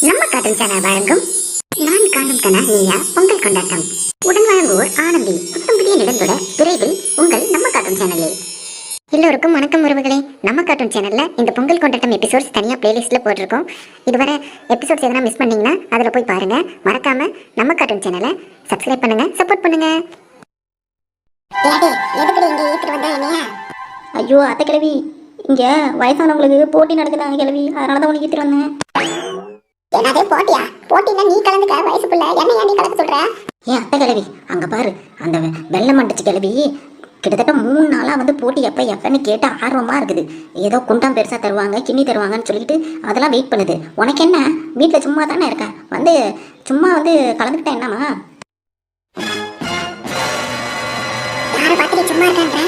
நம்ம காட்டும் சேனல் வழங்கும் நான் காணும் கனா நீயா பொங்கல் கொண்டாட்டம். உடன் வழங்குவோர் ஆனந்தி. புத்தம் புதிய நிலந்தோட விரைவில் உங்கள் நம்ம காட்டும் சேனலில். எல்லோருக்கும் வணக்கம் உறவுகளே. நம்ம காட்டும் சேனல்ல இந்த பொங்கல் கொண்டாட்டம் எபிசோட்ஸ் தனியா பிளேலிஸ்ட்ல போட்டிருக்கோம். இதுவரை எபிசோட்ஸ் எதனா மிஸ் பண்ணீங்கன்னா அதுல போய் பாருங்க. மறக்காம நம்ம காட்டும் சேனலை சப்ஸ்கிரைப் பண்ணுங்க, சப்போர்ட் பண்ணுங்க. ஐயோ அத்தை கிழவி, இங்க வயசானவங்களுக்கு போட்டி நடக்குதாங்க கிழவி, அதனாலதான் உனக்கு ஏற்றிட்டு வந்தேன். என்னது போட்டியா? போட்டினா நீ கலந்துக்க, வயசு பிள்ளை என்ன நீ கலந்து சொல்ற? ஏன் அத்தை கிழவி, அங்க பாரு அந்த வெள்ளை மண்டச்சு கிழவி கிட்டத்தட்ட 3 நாளா போட்டி எப்பன்னு கேட்டு ஆர்வமா இருக்குது. ஏதோ குண்டாம் பெருசா தருவாங்க, கிண்ணி தருவாங்கன்னு சொல்லிட்டு அதெல்லாம் வெயிட் பண்ணுது. உனக்கு என்ன, வீட்டுல சும்மா தானே இருக்கா, சும்மா கலந்துக்கிட்டா என்னமா? யாரை பார்த்துட்டு சும்மா இருக்கான்ற?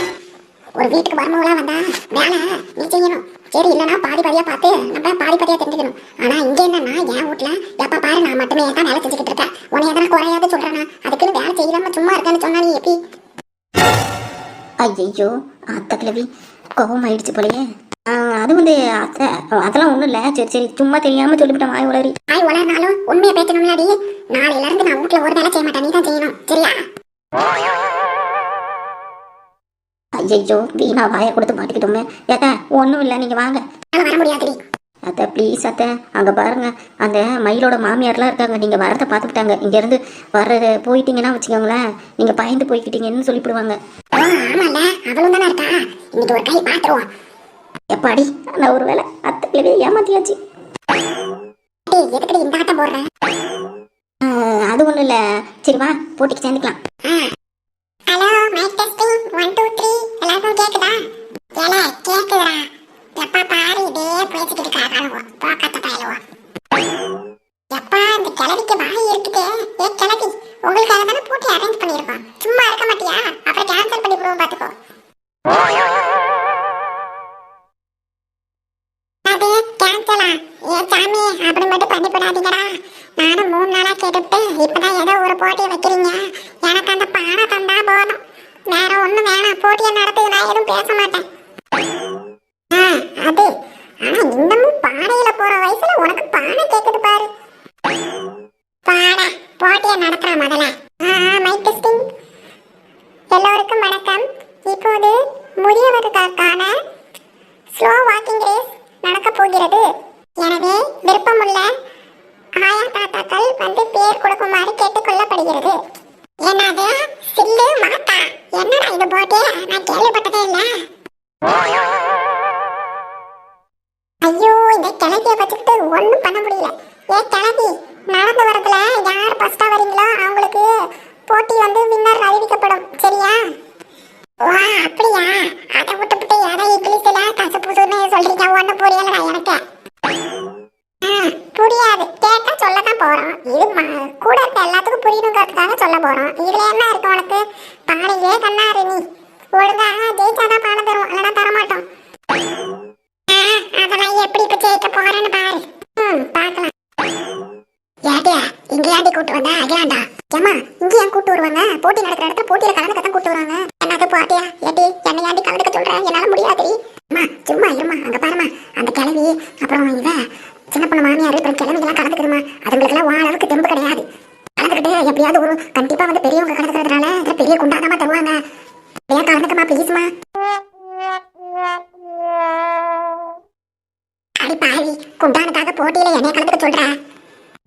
ஒரு வீட்டுக்கு வரணும்லாம் வந்தா வேலை நீ செய்யணும். சரி, இல்லைன்னா பாதி பாதியா பார்த்து நம்ம பாதி பாதியா தெரிஞ்சுக்கணும். ஆனா இங்க என்னன்னா, என் வீட்டுல எப்ப பாரு நான் மட்டுமே தான் வேலை செஞ்சுக்கிட்டு இருக்கேன். உன்னை எதனா குறையாது சொல்றேன்னா, அதுக்குன்னு வேலை செய்யலாம சும்மா இருக்கேன்னு சொன்னா நீ எப்படி? ஐயோ அத்தை கிழவி கோபம் ஆயிடுச்சு போலயே. அது அத்தை அதெல்லாம் ஒண்ணும் இல்ல. சரி சரி, சும்மா தெரியாம சொல்லிவிட்டேன். வாய் வளர்னாலும் உண்மையை பேசணும்லாடி. நாளையில இருந்து நான் வீட்டுல ஒரு வேலை செய்ய மாட்டேன், நீ தான் செய்யணும், சரியா? ஐயோ வீணா வாயை கொடுத்து மாட்டிக்கிட்டோமே. ஏத்த ஒன்றும் இல்லை, நீங்கள் வாங்க. வர முடியாது அத்தை ப்ளீஸ் அத்தை. அங்கே பாருங்க, அந்த மயிலோட மாமியார்லாம் இருக்காங்க. நீங்கள் வரதை பார்த்துக்கிட்டாங்க. இங்கேருந்து வர்றத போயிட்டீங்கன்னா வச்சுக்கோங்களேன், நீங்கள் பயந்து போய்கிட்டீங்கன்னு சொல்லிவிடுவாங்க. எப்பாடி நான் ஒரு வேலை அத்தை கிழவியை ஏமாத்தியாச்சு. அது ஒன்றும் இல்லை. சரி வா, போட்டிக்கு சேர்ந்துக்கலாம். Hello, mic testing 1 2 3. எல்லாரும் கேக்குதா? கேக்குதுடா. எப்பா பாரு இதே பேசிக்கிட்டு இருக்காங்க பாக்கத்த பயலுவா. எப்பா இந்த கிளவிக்கு வாய் இருக்குதே. ஏ கிளவி, உங்களுக்காக தானே போட்டி அரேஞ்ச் பண்ணியிருக்கோம். சும்மா இருக்க மாட்டியா? அப்புறம் கேன்சல் பண்ணி விடுவோம், பாத்துக்கோ. அது கேன்சலா? ஏ சாமி, அப்படி மட்டும் பண்ணி போடாதீங்கடா. நானும் 3 நாளா கேட்டுட்டு இப்பதான் ஏதோ ஒரு போட்டியை வைக்கிறீங்க. எனக்கு அந்த பானை தந்தா போதும், வேற ஒண்ணும் வேணாம். போட்டியை நடத்துது, நான் எதுவும் பேச மாட்டேன். அது ஆனா இன்னமும் பானையில போற வயசுல உனக்கு பானை கேக்குது பாரு. பானை போட்டியை நடத்துற முதல்ல. Mic testing. எல்லோருக்கும் வணக்கம். இப்போது முதியவர்களுக்கான ஸ்லோ வாக்கிங் ரேஸ் நடக்க போகிறது. எனவே விருப்பமுள்ள ஆயா தாத்தாக்கள் பேர் கொடுக்குமாறு கேட்டுக்கொள்ளப்படுகிறது. என்னது சில்லு மாத்தா? என்னடா இது போட்டு? நான் கேள்விப்பட்டதே இல்ல. ஐயோ, இந்த கிளவிய வச்சுக்கிட்டு ஒண்ணும் பண்ண முடியல. ஏ கிளவி, நடந்து வரதுல யார் ஃபர்ஸ்டா வரீங்களோ அவங்களுக்கு போட்டி வின்னர் அறிவிக்கப்படும், சரியா? வா, அப்படியா? அதை விட்டுவிட்டு ஏதோ இங்கிலீஷ்ல கசு புதுன்னு சொல்றீங்க. ஒன்னும் புரியலடா எனக்கு. புரியாது, கேட்டா சொல்லதான் போறோம். இது கூட இருக்க எல்லாத்துக்கும் புரியணுங்கிறதுக்காக சொல்ல போறோம். இதுல என்ன இருக்கு உனக்கு? பானையே கண்ணாரு, நீ ஒழுங்கா ஜெயிச்சாதான் பானை தருவோம், இல்லைன்னா தரமாட்டோம். அதெல்லாம் எப்படி இப்ப ஜெயிக்க போறேன்னு பாரு. பாக்கலாம். ஏட்டியா இங்க ஏண்டி கூட்டு வந்த? அகிலாண்டா ஏமா, இங்க ஏன் கூட்டு வருவாங்க? போட்டி நடக்கிற இடத்துல போட்டியில கலந்துக்கத்தான் கூட்டு வருவாங்க. என்னது பாட்டியா? ஏட்டி என்னை ஏண்டி கலந்துக்க சொல்றேன்? என்னால முடியாது. அம்மா சும்மா இருமா. அங்க பாருமா, அந்த கிளவி அப்புறம் இவ சின்ன பொண்ணு மாமியார் அப்புறம் கிளம்பிலாம் கலந்துக்குதுமா. அதுங்களுக்கெல்லாம் அளவுக்கு தெம்பு கிடையாது. கலந்துக்கிட்டு எப்படியாவது ஒரு கண்டிப்பா பெரியவங்க கலந்துக்கிறதுனால பெரிய குண்டாதமா தருவாங்க. அப்படியே கலந்துக்கமா ப்ளீஸ்மா. அடி பாவி, குண்டானுக்காக போட்டியில என்னைய கலந்துக்க சொல்ற?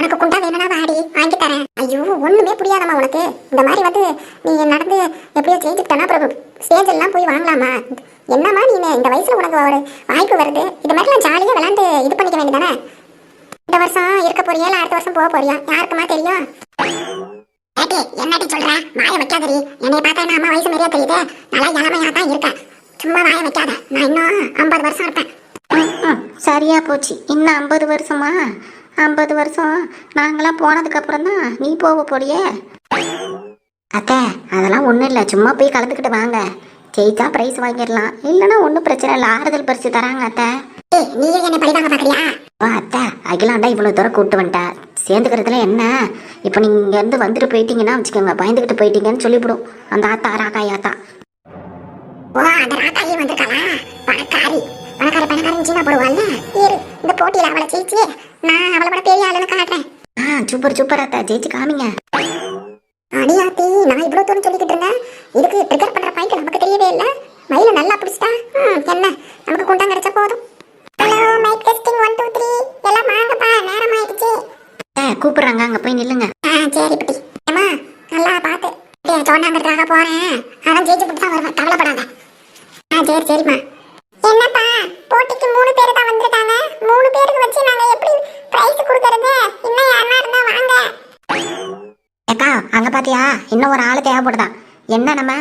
உனக்கு குண்டா வேணும்னா வாடி, வாங்கி தரேன். ஐயோ ஒண்ணுமே புரியாதம்மா உனக்கு. இந்த மாதிரி நீ நடந்து எப்படியோ ஜெயிச்சுக்கிட்டனா அப்புறம் ஸ்டேஜ் எல்லாம் போய் வாங்கலாமா? என்னம்மா நீ இந்த வயசுல உனக்கு ஒரு வாய்ப்பு வருது. இது மாதிரிலாம் ஜாலியா விளையாண்டு இது பண்ணிக்க வேண்டியதானே? இந்த வருஷம் இருக்க போறியா இல்ல அடுத்த வருஷம் போக போறியா? யாருக்குமா தெரியும்? ஏட்டி என்னடி சொல்ற? வாய வைக்காதடி. என்னைய பார்த்தா என்ன அம்மா வயசு மாதிரியா தெரியுது? நல்லா இளமையா தான் இருக்கேன். சும்மா வாய வைக்காத. நான் இன்னும் 50 வருஷம் இருப்பேன். சரியா போச்சு. இன்னும் 50 வருஷமா? 50 வருஷம் நாங்களாம் போனதுக்கு அப்புறம் தான் நீ போக போறியே. அத்தை அதெல்லாம் ஒன்றும் இல்லை, சும்மா போய் கலந்துக்கிட்டு வாங்க. ஜெயிச்சா பிரைஸ் வாங்கிடலாம், இல்லைன்னா ஒன்றும் பிரச்சனை இல்லை, ஆறுதல் பரிசு தராங்க. அத்தை நீ என்ன படிப்பாங்க பாக்குறியா? அத்தை அகிலாண்டா இவ்வளோ தூரம் கூப்பிட்டு வந்துட்டா, சேர்ந்துக்கிறதுல என்ன? இப்போ நீங்கள் இங்கேருந்து வந்துட்டு போயிட்டீங்கன்னா வச்சுக்கோங்க, பயந்துக்கிட்டு போயிட்டீங்கன்னு சொல்லிவிடும் அந்த ஆத்தா ராக்காயாத்தா. ஓ, அந்த ராக்காயே வந்திருக்காளா? பணக்காரி பணக்காரன் சீனா போடுவாள்ல. இந்த போட்டியில அவளை ஜெயிச்சு நான் அவளை விட பெரிய ஆளுன்னு காட்டுறேன். சூப்பர் சூப்பர் அத்தை, ஜெயிச்சு காமிங்க. அடியாத்தி, நான் இவ்வளவு தூரம் சொல்லிக்கிட்டு இருந்தேன். இதுக்கு ட்ரிகர் பண்ற பாயிண்ட் நமக்கு தெரியவே இல்லை. மயில நல்லா பிடிச்சிட்டா. என்ன நமக்கு குண்டான் கிடைச்சா போதும். ஹலோ மைக் டெஸ்டிங் 1 2 3 எல்லாம் வாங்கப்பா, நேரம் ஆயிடுச்சு. கூப்பிடுறாங்க, அங்க போய் நில்லுங்க. சரி குட்டி. அம்மா நல்லா பார்த்து சொன்னாங்கிறதுக்காக போறேன். அதான் ஜெயிச்சு போட்டு தான் வருவேன், கவலைப்படாத. சரி சரிம்மா. என்னப்பா போட்டிக்கு 3 பேர் தான் வந்திருக்காங்க. 3 பேருக்கு வச்சு நாங்க எப்படி பிரைஸ் கொடுக்கறது? இன்னும் யாரா இருந்தா வாங்க. ஏக்கா அங்க பாத்தியா, இன்னும் ஒரு ஆளு தேவைப்படுதான். என்ன நம்ம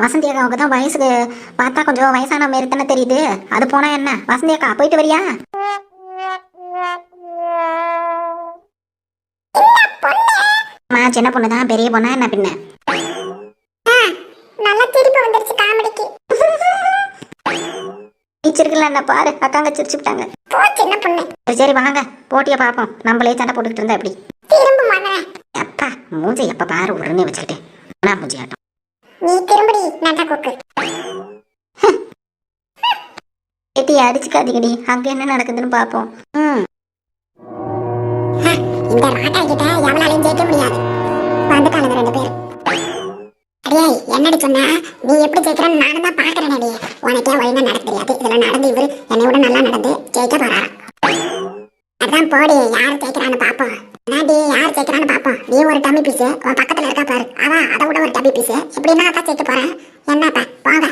வசந்தி அக்காவுக்கு தான் வயசுக்கு பார்த்தா கொஞ்சம் வயசான மாரி தானே தெரியுது. அது போனா என்ன, வசந்தி அக்கா போயிட்டு வரியா? சின்ன பொண்ணு தான், பெரிய பொண்ணா என்ன பின்ன? நல்லா திருப்பி வந்துருச்சு காமெடிக்கு. டீச்சருக்குல என்ன பாரு, அக்காங்க சிரிச்சுட்டாங்க. சின்ன பொண்ணு. சரி வாங்க போட்டியை பார்ப்போம். நம்மளே சண்டை போட்டுக்கிட்டு இருந்தா எப்படி? திரும்ப மகனே. அப்பா மூஞ்சி எப்ப பாரு உடனே வச்சுக்கிட்டு நான் மூஞ்சி ஆட்டம். நீ திரும்படி நட்டா கொக்கு. எட்டி அடிச்சுக்காதீங்கடி, அங்க என்ன நடக்குதுன்னு பாப்போம். இந்த ராட்டா கிட்ட எவனாலையும் ஜெயிக்க முடியாது. வந்துட்டானுங்க 2 பேர். அடியே என்னடி சொன்ன? நீ எப்படி ஜெயிக்கிறன்னு நானும் தான் பாக்குறேன். அடியே உனக்கே ஒழுங்கா நடக்க தெரியாது. இதுல நடந்து இவரு என்னை விட நல்லா நடந்து ஜெயிக்க போறாராம். அதான் போடி, யாரு ஜெயிக்கிறான்னு பாப்போம். அடி யார் ஜெயிக்கிறான்னு பாப்போம். நீ ஒரு டம்மி பீஸ், உன் பக்கத்துல இருக்கா பாரு அவ அதை விட ஒரு டம்மி பீஸ். எப்படின்னா அதான் ஜெயிக்க போறேன். என்னப்பா போங்க.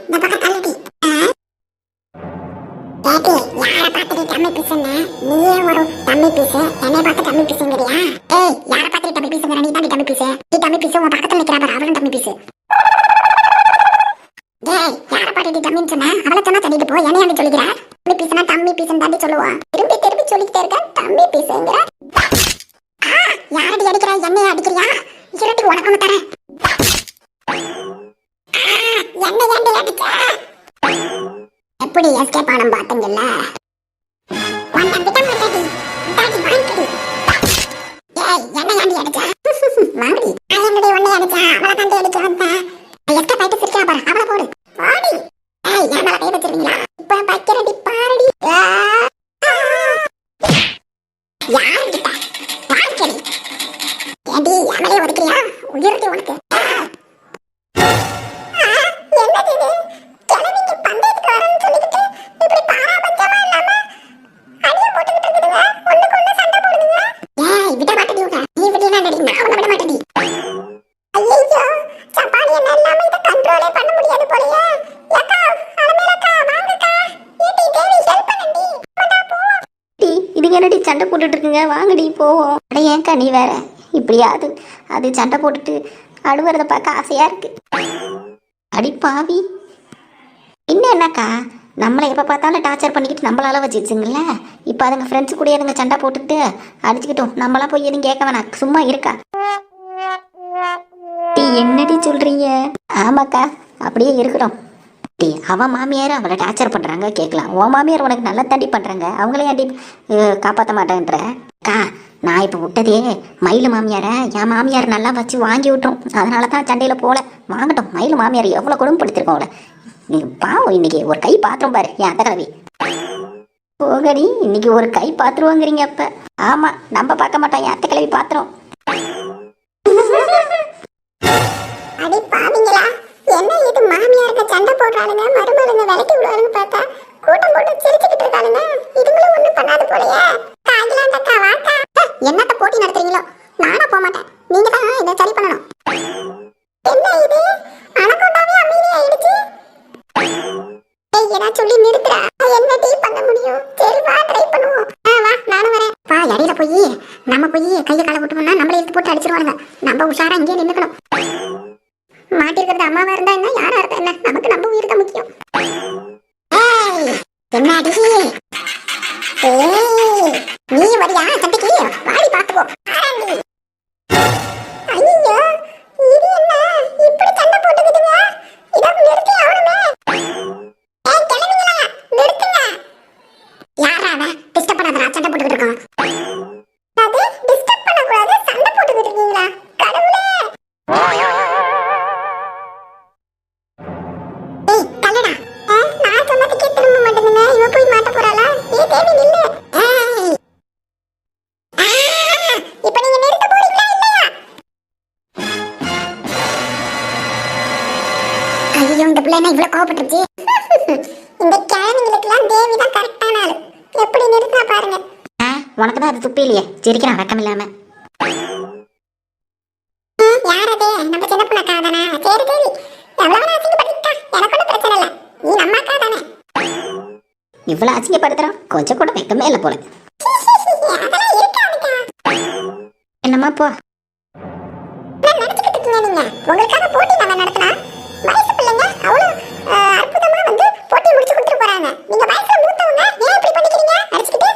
இந்த பக்கம் தள்ளிடி. கேட்டி யாரை பார்த்துட்டு டம்மி பீஸ்ன்னு? நீயே ஒரு டம்மி பீஸ், என்னை பார்த்து டம்மி பீஸுங்கிறியா? ஏய் யாரை பார்த்துட்டு டம்மி பீஸுங்கிற? நீ தான் டம்மி பீஸ். நீ டம்மி பீஸ், உன் பக்கத்துல நிக்கிறா பாரு அவளும் டம்மி பீஸ். ஏய் யாரை பார்த்துட்டு டம்மின்னு சொன்ன? அவளை சொன்னா சொல்லிட்டு போ, என்னைய வந்து சொல்லிக்கிறா? டம்மி பீஸ்னா டம்மி பீஸ்ன்னு தாண்டி சொல்லுவான். திரும்பி திரும்பி சொல்லிக்கிட்டே இருக்க டம்மி பீஸுங்கிற. யாரடி அடிக்கிறா? என்னைய அடிக்கிறியா? இருட்டுக்கு உனக்கு ஒன்று தரேன். என்ன ஏண்டி அடிச்ச? எப்படி எஸ்கேப் ஆனம் பாத்தீங்கல்ல? உன்னை விட மாட்டேடி. இந்தாடி வாங்கிடி. ஏய் என்ன ஏண்டி அடிச்ச? வாங்கடி. என்னடி உன்னை அடிச்சா? அவளை தாண்டி அடிக்க வந்தேன். எஸ்கேப் ஆயிட்டு சிரிக்கா பாரு, அவளை போடு. வாடி. ஏய் என் மேல கை வச்சிருக்கீங்களா? இப்ப வைக்கிறடி பாருடி. யாருக்கிட்ட? வாங்கிடி. ஏண்டி எமலே ஒதுக்கிறியா? உயிர்த்தி உனக்கு. என்னது இது? கிளவிங்க பந்தயத்துக்கு வரேன்னு சொல்லிக்கிட்டு இப்படி பாராபட்சமா இல்லாம அடிய போட்டுக்கிட்டு இருக்குதுங்க. ஒண்ணுக்கு ஒண்ணு சண்டை போடுதுங்க. ஏய் விட மாட்டேடி உங்க. நீ விடனா நடி, நான் உன்னை விட மாட்டேடி. ஐயோ சப்பானி என்ன இல்லாம இதை கண்ட்ரோலே பண்ண முடியாது போலயே. ஏக்கா அலமேலக்கா வாங்கக்கா. ஏடி தேவி ஹெல்ப் பண்ணடி. அம்மா போவோம். இதுங்க என்னடி சண்டை போட்டுட்டு இருக்குங்க, வாங்கடி போவோம். அட ஏன்க்கா நீ வேற இப்படியாவது அது சண்டை போட்டுட்டு அழுவுறத பார்க்க ஆசையா இருக்கு. அடி பாவி, இன்னும் என்னக்கா நம்மளை எப்போ பார்த்தாலும் டார்ச்சர் பண்ணிக்கிட்டு நம்மளால வச்சிருச்சுங்கள. இப்போ அதுங்க ஃப்ரெண்ட்ஸ் கூட அதுங்க சண்டை போட்டுக்கிட்டு அடிச்சுக்கிட்டோம். நம்மளாம் போய் எதுவும் கேட்க வேணாம், சும்மா இருக்கா. என்னடி சொல்றீங்க? ஆமாக்கா அப்படியே இருக்கட்டும். அவன் மாமியார் அவளை டார்ச்சர் பண்றாங்க கேட்கலாம். உன் மாமியார் உனக்கு நல்லா தாண்டி பண்றாங்க, அவங்களே ஆண்டி காப்பாற்ற மாட்டேன்ற. அக்கா நான் இப்போ விட்டதே மயில் மாமியாரை என் மாமியார் நல்லா வச்சு வாங்கி விட்டோம். அதனால தான் சண்டையில் போகல. வாங்கட்டும். மயில் மாமியார் எவ்வளோ கொடுமைப்படுத்திருக்கோம் அவளை. நீ பாவம், இன்னைக்கு ஒரு கை பாத்திரம் பாரு என் அந்த கிளவி. போகடி, இன்னைக்கு ஒரு கை பாத்துருவோங்கிறீங்க. அப்ப ஆமா நம்ம பார்க்க மாட்டோம் என் அத்தை கிளவி பாத்திரம். அடி பாவிங்களா, என்ன இது மாமியாருக்கு சண்டை போடுறானுங்க, மருமகளுங்க விலைக்கு விடுவானுங்க பார்த்தா கூட்டம் போட்டு சிரிச்சுக்கிட்டு இருக்கானுங்க. இதுங்களும் ஒண்ணும் பண்ணாது போலயே. காய்கலாண்டக்கா வாக்கா. என்னத்த போட்டி நடத்துறீங்களோ? நானா போக மாட்டேன், நீங்க தான் இதை சரி பண்ணணும். என்ன இது அனகொண்டாவே அமைதியாயிடுச்சு. ஏய் நான் சொல்லி நிறுத்துறா. என்ன டீ பண்ண முடியும்? சரி வா ட்ரை பண்ணுவோம். வா நானும் வரேன். வா இடையில போய் நம்ம போய் கையை காலை விட்டோம்னா நம்மளே எடுத்து போட்டு அடிச்சிருவானுங்க. நம்ம உஷாரா இங்கே நின்னுக்கணும். மாட்டிருக்கிறது அம்மாவா இருந்தா என்ன, யாரா இருந்தா என்ன, நமக்கு நம்ம உயிர் தான் முக்கியம். என்னடி நீ வரியா சண்டைக்கு? வாடி பாத்துக்கோ. ஐயோ இது என்ன இப்படி சண்டை போட்டுக்குதுங்க? இத நிறுத்தி ஆவணுமே. ஏய் கிளவிங்களா நிறுத்துங்க. யாரா அவன்? டிஸ்டர்ப் பண்ணாதடா, சண்டை போட்டுக்கிட்டு இருக்கான். அது டிஸ்டர்ப் பண்ண கூடாது, சண்டை போட்டுக்கிட்டு இருக்கீங்களா? கடவுளே. ஏய் தள்ளடா. கோவப்பட்டுச்சு. இந்த கிழமைகளுக்கெல்லாம் தேவி தான் கரெக்டான ஆளு. எப்படி நிறுத்தினா பாருங்க. உனக்கு தான் அது துப்பி இல்லையே, சிரிக்கிறான் வெக்கம் இல்லாம. யார் அது? நம்ம சின்ன பொண்ணு அக்கா தானே? சரி சரி, எவ்வளவு அசிங்கப்பட்டுட்டா, எனக்கு ஒன்றும் பிரச்சனை இல்லை. நீ நம்ம அக்கா தானே? இவ்வளவு அசிங்கப்படுத்துறான், கொஞ்சம் கூட வெக்கமே இல்லை போல. அதெல்லாம் இருக்காதுக்கா. என்னம்மா போ. என்ன நினைச்சுக்கிட்டு இருக்கீங்க நீங்க? உங்களுக்காக போட்டி நாங்க நடத்தினா வயசு பிள்ளைங்க அவ்வளவு அற்புதமா வந்து போட்டி முடிச்சு கொடுத்துட்டு போறாங்க. நீங்க வயசுல மூத்தவங்க ஏன் இப்படி பண்ணிக்கிறீங்க? அடிச்சுக்கிட்டு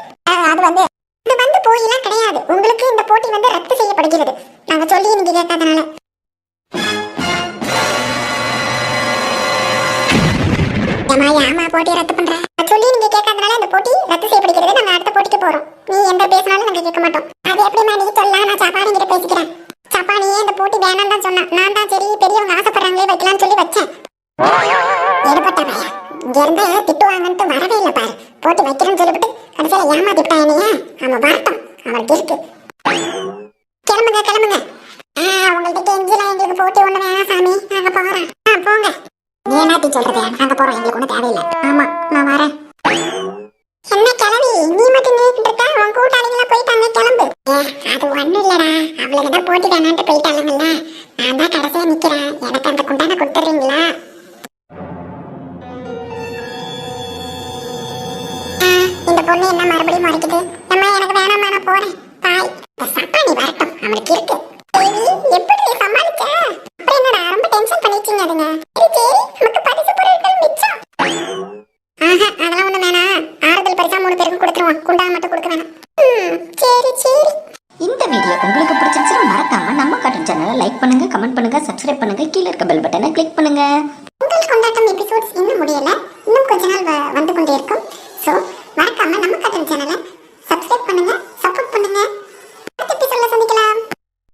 அது வந்து போயெல்லாம் கிடையாது. உங்களுக்கு இந்த போட்டி வந்து ரத்து செய்யப்படுகிறது. நாங்க சொல்லி நீங்க கேட்காதனால. ஏமா போட்டி ரத்து பண்ற சொல்லி நீங்க கேட்காதனால இந்த போட்டி ரத்து செய்யப்படுகிறது. நாங்க அடுத்த போட்டிக்கு போறோம். நீ எந்த பேசினாலும் நாங்க கேட்க மாட்டோம். அது எப்படிமா நீ சொல்லலாம்? நான் சப்பானி கிட்ட பேசிக்கிறேன். சப்பானியே இந்த போட்டி வேணாம் தான் சொன்னான். நான் தான் சரி பெரியவங்க ஆசைப்படுறாங்களே வைக்கலாம்னு சொல்லி வச்சேன். எடுபட்ட பையா இங்க இருந்து திட்டுவாங்கன்ட்டு வரவே இல்லை பாரு. போட்டி வைக்கிறேன்னு சொல்லிவிட்டு கடைசியில ஏமாத்திட்டான் என்னைய. அவன் வரட்டும், அவனுக்கு இருக்கு. கிளம்புங்க கிளம்புங்க. உங்கள்கிட்ட கெஞ்சிலாம் எங்களுக்கு போட்டி ஒண்ணு வேணாம் சாமி, நாங்க போறோம். போங்க. நீ என்னத்தி சொல்றது? நாங்க போறோம், எங்களுக்கு ஒன்றும் தேவையில்லை. ஆமா நான் வரேன். என்ன கிளம்பி நீ மட்டும் நின்றுட்டு இருக்க? உன் கூட்டாளிகளா போயிட்டாங்க, கிளம்பு. அது ஒண்ணும் இல்லடா, அவளுக்கு தான் போட்டி வேணான்ட்டு போயிட்டாங்கல்ல. நான் தான் கடைசியா நிக்கிறேன். எனக்கு அந்த குண்டான கொடுத்துறீங்களா? இந்த பொண்ணு என்ன மறுபடியும் மறைக்குது? அம்மா எனக்கு வேணாம், நான் போறேன். பாய். சப்பானி வரட்டும், அவனுக்கு இருக்கு. எப்படி சமாளிச்ச? அப்புறம் என்னடா ரொம்ப டென்ஷன் பண்ணிட்டீங்க? அதுங்க சரி சரி, நமக்கு பரிசு பொருட்கள் மிச்சம். அதெல்லாம் ஒண்ணு வேணாம். ஆறுதல் பரிசா 3 பேருக்கு கொடுத்துருவோம். குண்டான மட்டும் கொடுக்க வேணாம். சரி சரி. இந்த வீடியோ உங்களுக்கு பிடிச்சிருந்துச்சுன்னா மறக்காம நம்ம கார்ட்டூன் சேனலை லைக் பண்ணுங்க, கமெண்ட் பண்ணுங்க, சப்ஸ்கிரைப் பண்ணுங்க, கீழே இருக்க பெல் பட்டனை கிளிக் பண்ணுங்க. உங்கள் கொண்டாட்டம் எபிசோட்ஸ் இன்னும் முடியல, இன்னும் கொஞ்ச நாள் வந்து கொண்டே இருக்கும். ஸோ மறக்காம நம்ம கார்ட்டூன் சேனலை